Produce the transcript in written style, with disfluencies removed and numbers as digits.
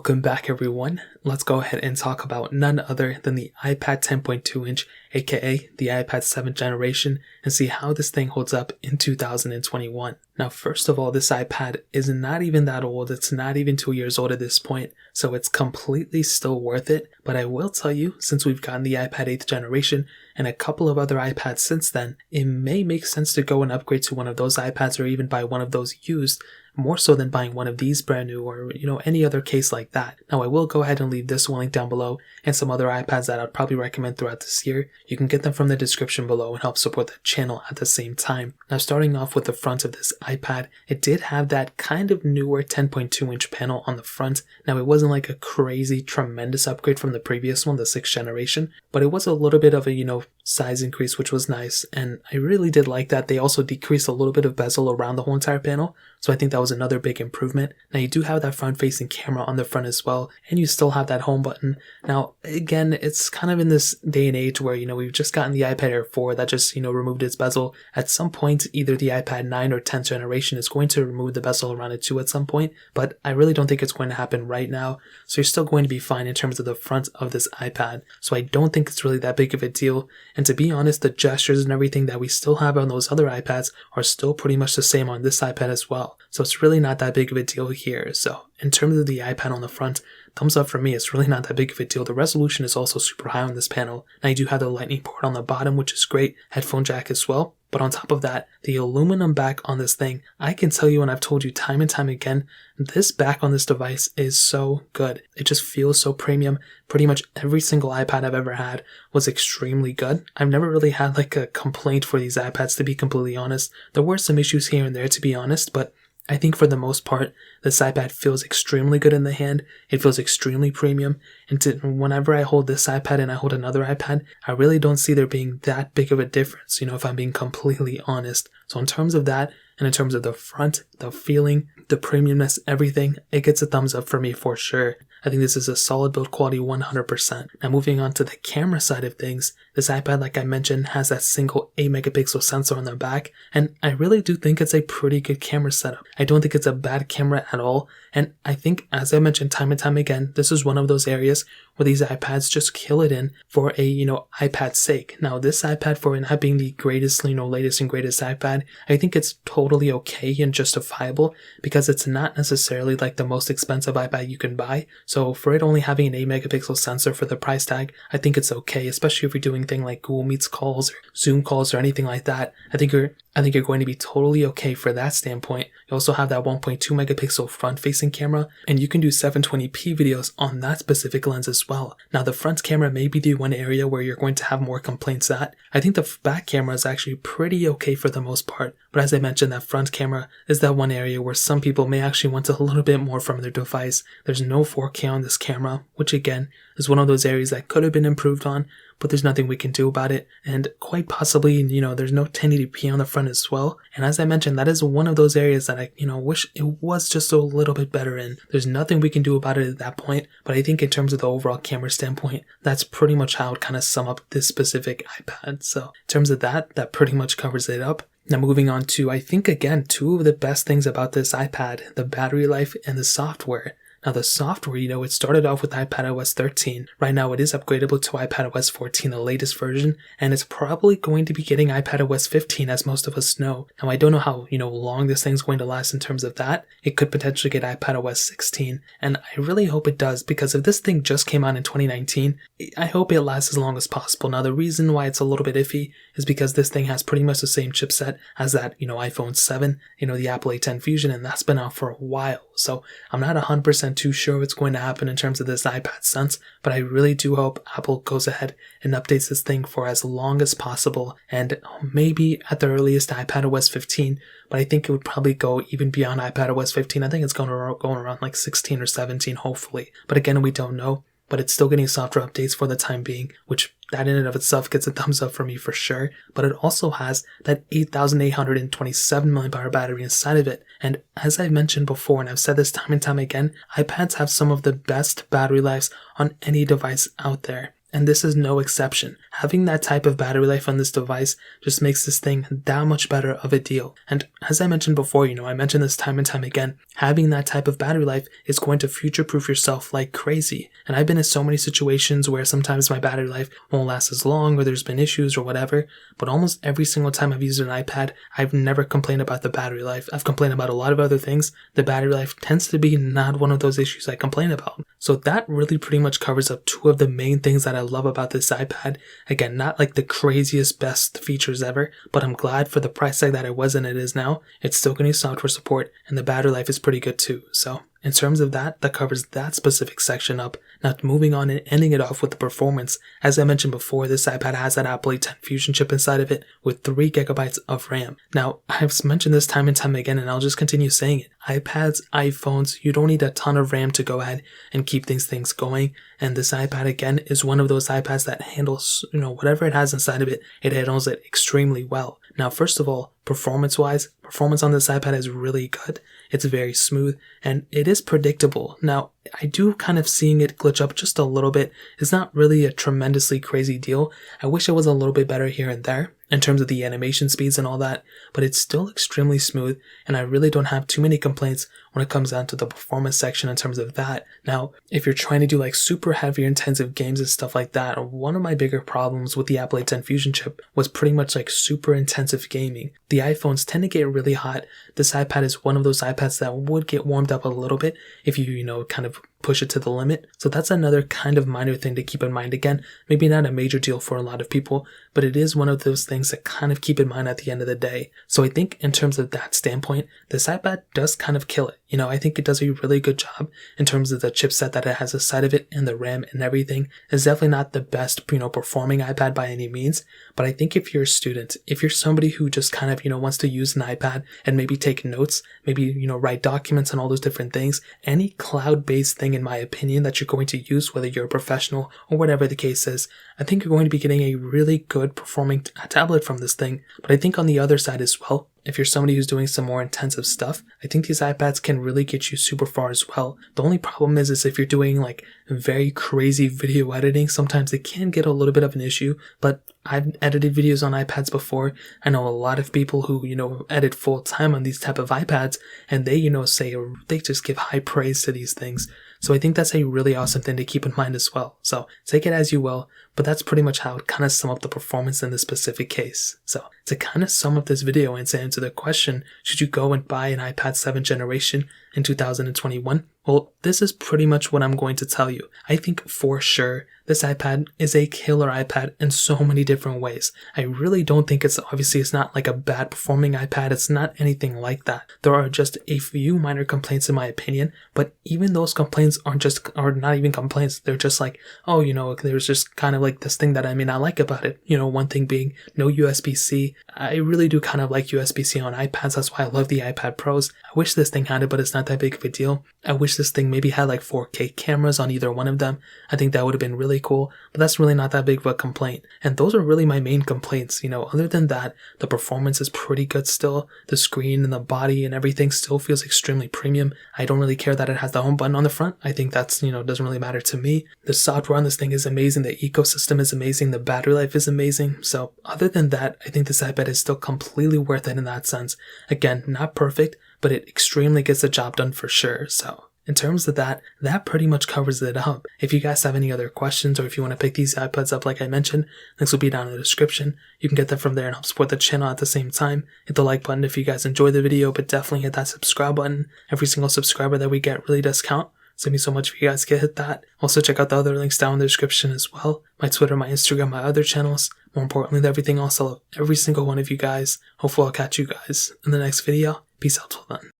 Welcome back everyone. Let's go ahead and talk about none other than the iPad 10.2 inch, aka the iPad 7th generation, and see how this thing holds up in 2021. Now first of all, this iPad is not even that old, it's not even 2 years old at this point, so it's completely still worth it, but I will tell you, since we've gotten the iPad 8th generation and a couple of other iPads since then, it may make sense to go and upgrade to one of those iPads or even buy one of those used, more so than buying one of these brand new or, any other case like that. Now I will go ahead and leave this one link down below and some other iPads that I'd probably recommend throughout this year. You can get them from the description below and help support the channel at the same time. Now starting off with the front of this iPad, it did have that kind of newer 10.2 inch panel on the front. Now it wasn't like a crazy tremendous upgrade from the previous one, the 6th generation, but it was a little bit of a, size increase, which was nice, and I really did like that. They also decreased a little bit of bezel around the whole entire panel, so I think that was another big improvement. Now you do have that front-facing camera on the front as well, and you still have that home button. Now again, it's kind of in this day and age where we've just gotten the iPad Air 4 that just removed its bezel. At some point, either the iPad 9 or 10th generation is going to remove the bezel around it too at some point, but I really don't think it's going to happen right now, so you're still going to be fine in terms of the front of this iPad. So I don't think it's really that big of a deal. And to be honest, the gestures and everything that we still have on those other iPads are still pretty much the same on this iPad as well. So it's really not that big of a deal here. So in terms of the iPad on the front, thumbs up for me, it's really not that big of a deal. The resolution is also super high on this panel. Now you do have the lightning port on the bottom, which is great, headphone jack as well. But on top of that, the aluminum back on this thing, I can tell you, and I've told you time and time again, this back on this device is so good. It just feels so premium. Pretty much every single iPad I've ever had was extremely good. I've never really had like a complaint for these iPads, to be completely honest. There were some issues here and there, to be honest, but I think for the most part, this iPad feels extremely good in the hand. It feels extremely premium. And whenever I hold this iPad and I hold another iPad, I really don't see there being that big of a difference, if I'm being completely honest. So in terms of that, and in terms of the front, the feeling, the premiumness, everything, it gets a thumbs up for me for sure. I think this is a solid build quality 100%. Now moving on to the camera side of things, this iPad, like I mentioned, has that single 8 megapixel sensor on the back, and I really do think it's a pretty good camera setup. I don't think it's a bad camera at all, and I think, as I mentioned time and time again, this is one of those areas where these iPads just kill it in for a, iPad's sake. Now this iPad, for it not being the greatest, latest and greatest iPad, I think it's totally okay and justifiable because it's not necessarily like the most expensive iPad you can buy. So for it only having an 8 megapixel sensor for the price tag, I think it's okay, especially if you're doing things like Google Meets calls or Zoom calls or anything like that. I think you're going to be totally okay for that standpoint. You also have that 1.2 megapixel front-facing camera, and you can do 720p videos on that specific lens as well. Now the front camera may be the one area where you're going to have more complaints at. I think the back camera is actually pretty okay for the most part, but as I mentioned, that front camera is that one area where some people may actually want a little bit more from their device. There's no 4K on this camera, which again is one of those areas that could have been improved on, but there's nothing we can do about it. And quite possibly, there's no 1080p on the front as well. And as I mentioned, that is one of those areas that I, wish it was just a little bit better in. There's nothing we can do about it at that point, but I think in terms of the overall camera standpoint, that's pretty much how I would kind of sum up this specific iPad. So in terms of that pretty much covers it up. Now moving on to, I think again, two of the best things about this iPad, the battery life and the software. Now the software, it started off with iPadOS 13. Right now it is upgradable to iPadOS 14, the latest version, and it's probably going to be getting iPadOS 15 as most of us know. Now I don't know how, long this thing's going to last in terms of that. It could potentially get iPadOS 16, and I really hope it does, because if this thing just came out in 2019, I hope it lasts as long as possible. Now the reason why it's a little bit iffy is because this thing has pretty much the same chipset as that, iPhone 7, the Apple A10 Fusion, and that's been out for a while. So I'm not 100% too sure what's going to happen in terms of this iPad Sense, but I really do hope Apple goes ahead and updates this thing for as long as possible, and maybe at the earliest iPadOS 15, but I think it would probably go even beyond iPadOS 15. I think it's going around like 16 or 17, hopefully. But again, we don't know. But it's still getting software updates for the time being, which that in and of itself gets a thumbs up for me for sure. But it also has that 8,827 mAh battery inside of it. And as I've mentioned before, and I've said this time and time again, iPads have some of the best battery lives on any device out there. And this is no exception. having that type of battery life on this device just makes this thing that much better of a deal. And as I mentioned before, I mentioned this time and time again, having that type of battery life is going to future-proof yourself like crazy. And I've been in so many situations where sometimes my battery life won't last as long, or there's been issues or whatever, but almost every single time I've used an iPad, I've never complained about the battery life. I've complained about a lot of other things. The battery life tends to be not one of those issues I complain about. So that really pretty much covers up two of the main things that I love about this iPad. Again, not like the craziest best features ever, but I'm glad for the price tag that it was and it is now. It's still going to use software support, and the battery life is pretty good too. So in terms of that covers that specific section up. Now moving on and ending it off with the performance. As I mentioned before, this iPad has that Apple A10 Fusion chip inside of it with 3 gigabytes of RAM. Now, I've mentioned this time and time again, and I'll just continue saying it. iPads, iPhones, you don't need a ton of RAM to go ahead and keep things going. And this iPad, again, is one of those iPads that handles, whatever it has inside of it, it handles it extremely well. Now, first of all, performance on this iPad is really good. It's very smooth, and it is predictable. Now, I do kind of seeing it glitch up just a little bit. It's not really a tremendously crazy deal. I wish it was a little bit better here and there in terms of the animation speeds and all that, but it's still extremely smooth, and I really don't have too many complaints when it comes down to the performance section in terms of that. Now, if you're trying to do like super heavy intensive games and stuff like that, one of my bigger problems with the Apple A10 Fusion chip was pretty much like super intensive gaming. The iPhones tend to get really hot. This iPad is one of those iPads that would get warmed up a little bit if you, kind of push it to the limit. So that's another kind of minor thing to keep in mind. Again, maybe not a major deal for a lot of people, but it is one of those things that kind of keep in mind at the end of the day. So I think in terms of that standpoint, this iPad does kind of kill it. I think it does a really good job in terms of the chipset that it has inside of it and the RAM and everything. It's definitely not the best, performing iPad by any means, but I think if you're a student, if you're somebody who just kind of, wants to use an iPad and maybe take notes, maybe, write documents and all those different things, any cloud-based thing, in my opinion, that you're going to use, whether you're a professional or whatever the case is, I think you're going to be getting a really good performing tablet from this thing. But I think on the other side as well, if you're somebody who's doing some more intensive stuff, I think these iPads can really get you super far as well. The only problem is if you're doing like very crazy video editing, sometimes it can get a little bit of an issue, but I've edited videos on iPads before. I know a lot of people who, edit full time on these type of iPads, and they, they just give high praise to these things. So I think that's a really awesome thing to keep in mind as well. So take it as you will, but that's pretty much how it kind of sum up the performance in this specific case. So to kind of sum up this video and to answer the question, should you go and buy an iPad 7th generation in 2021? Well, this is pretty much what I'm going to tell you. I think for sure this iPad is a killer iPad in so many different ways. I really don't think it's not like a bad performing iPad. It's not anything like that. There are just a few minor complaints in my opinion, but even those complaints are not even complaints. They're just like, there's just kind of like this thing that I may not like about it. One thing being no USB-C. I really do kind of like USB-C on iPads. That's why I love the iPad Pros. I wish this thing had it, but it's not that big of a deal. I wish this thing maybe had like 4K cameras on either one of them. I think that would have been really cool, but that's really not that big of a complaint. And those are really my main complaints. Other than that, the performance is pretty good still. The screen and the body and everything still feels extremely premium. I don't really care that it has the home button on the front. I think that's, doesn't really matter to me. The software on this thing is amazing. The ecosystem is amazing. The battery life is amazing. So other than that, I think this iPad is still completely worth it in that sense. Again, not perfect, but it extremely gets the job done for sure. So in terms of that pretty much covers it up. If you guys have any other questions, or if you want to pick these iPads up like I mentioned, links will be down in the description. You can get them from there and help support the channel at the same time. Hit the like button if you guys enjoyed the video, but definitely hit that subscribe button. Every single subscriber that we get really does count. So it'd be so much if you guys could hit that. Also check out the other links down in the description as well. My Twitter, my Instagram, my other channels. More importantly than everything else, I love every single one of you guys. Hopefully I'll catch you guys in the next video. Peace out till then.